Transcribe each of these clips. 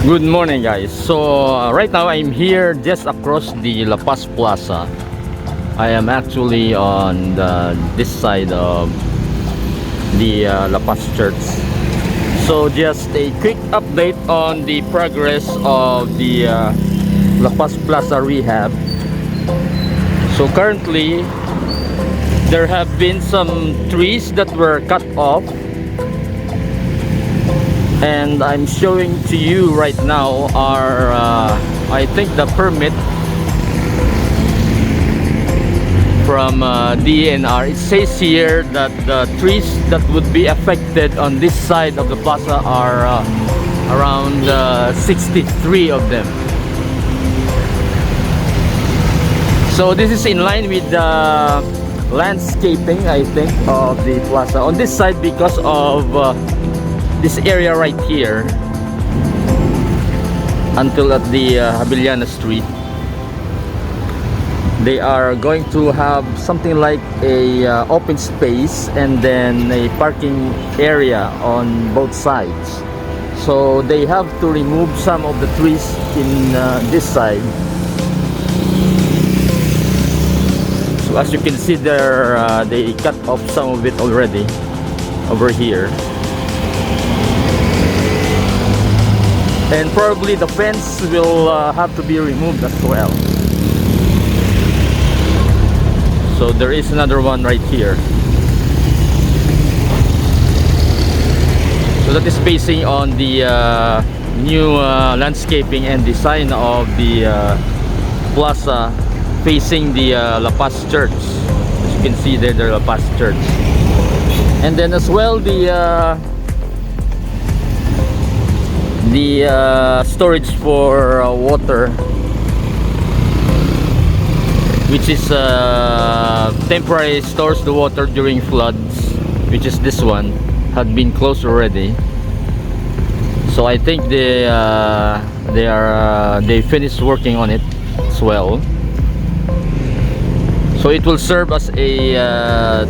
Good morning, guys. So right now I'm here just across the La Paz Plaza. I am actually on this side of the La Paz Church. So just a quick update on the progress of the La Paz Plaza Rehab. So currently there have been some trees that were cut off, and I'm showing to you right now are I think the permit from DNR. It says here that the trees that would be affected on this side of the plaza are around 63 of them. So this is in line with the landscaping, I think, of the plaza on this side, because of this area right here until at the Habiliana Street. They are going to have something like a open space and then a parking area on both sides. So they have to remove some of the trees in this side. So as you can see there, they cut off some of it already over here. And probably the fence will have to be removed as well. So there is another one right here. So that is facing on the new landscaping and design of the plaza, facing the La Paz Church. As you can see there, the La Paz Church. And then as well the storage for water, which is temporary stores the water during floods, which is this one, had been closed already. So I think they finished working on it as well. So it will serve as a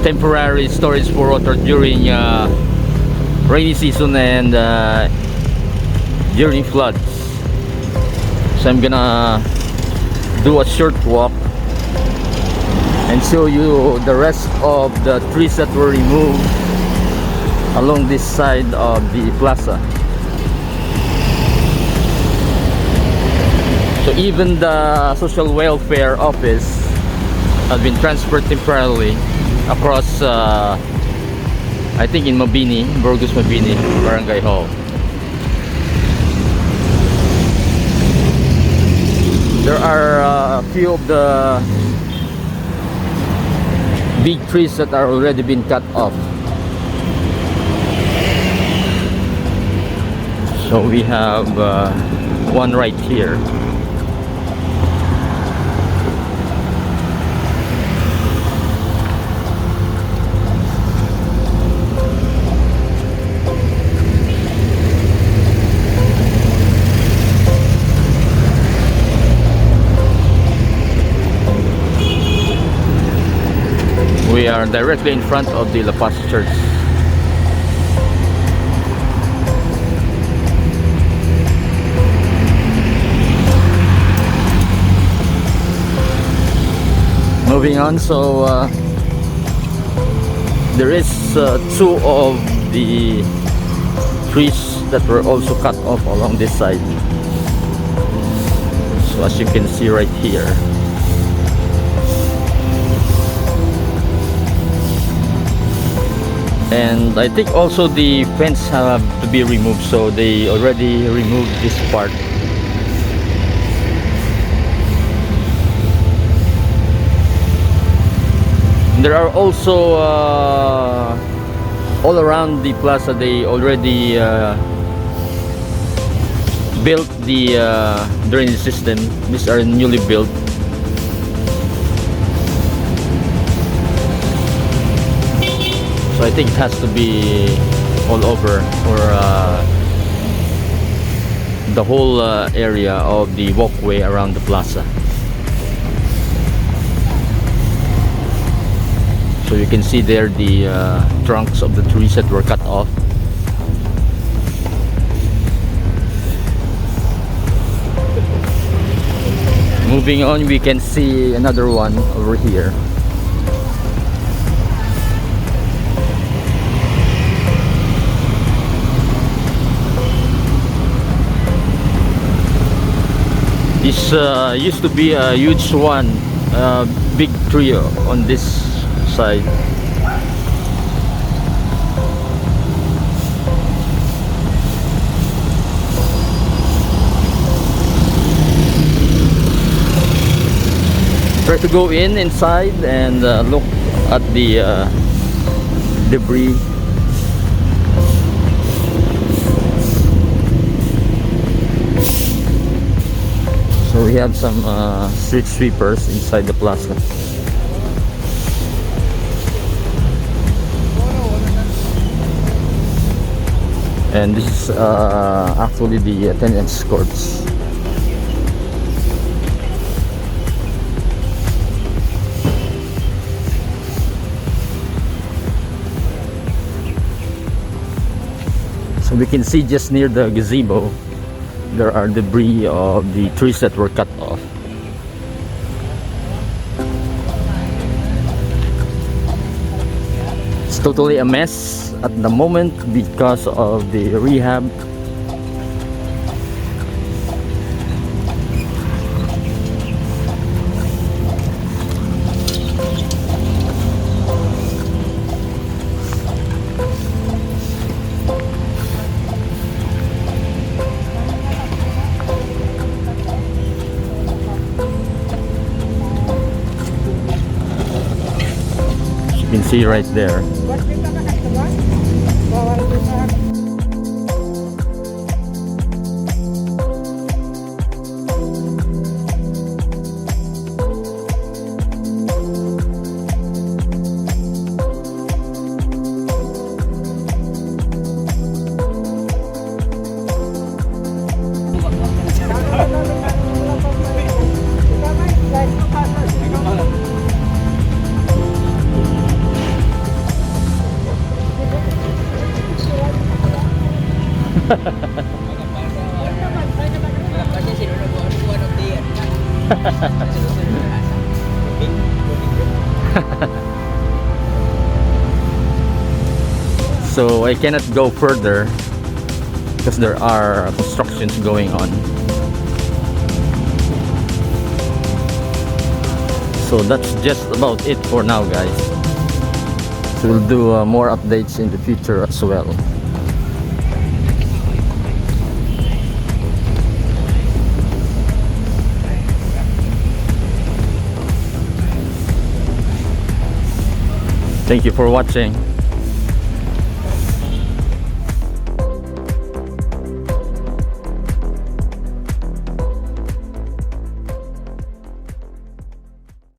temporary storage for water during rainy season and during floods. So I'm gonna do a short walk and show you the rest of the trees that were removed along this side of the plaza. So even the social welfare office has been transferred temporarily across I think in Mabini, Burgos Mabini, Barangay Hall. There are a few of the big trees that are already been cut off. So we have one right here. We are directly in front of the La Paz Church. Moving on, so there is two of the trees that were also cut off along this side. So as you can see right here. And I think also the fence have to be removed, so they already removed this part. There are also all around the plaza, they already built the drainage system. These are newly built. So I think it has to be all over, or the whole area of the walkway around the plaza. So you can see there the trunks of the trees that were cut off. Moving on, we can see another one over here. This used to be a huge one, big tree on this side. Try to go inside and look at the debris. So we have some street sweepers inside the plaza. And this is actually the attendance courts. So we can see just near the gazebo there are debris of the trees that were cut off. It's totally a mess at the moment because of the rehab. You can see right there. So I cannot go further because there are constructions going on. So that's just about it for now, guys. So we'll do more updates in the future as well. Thank you for watching.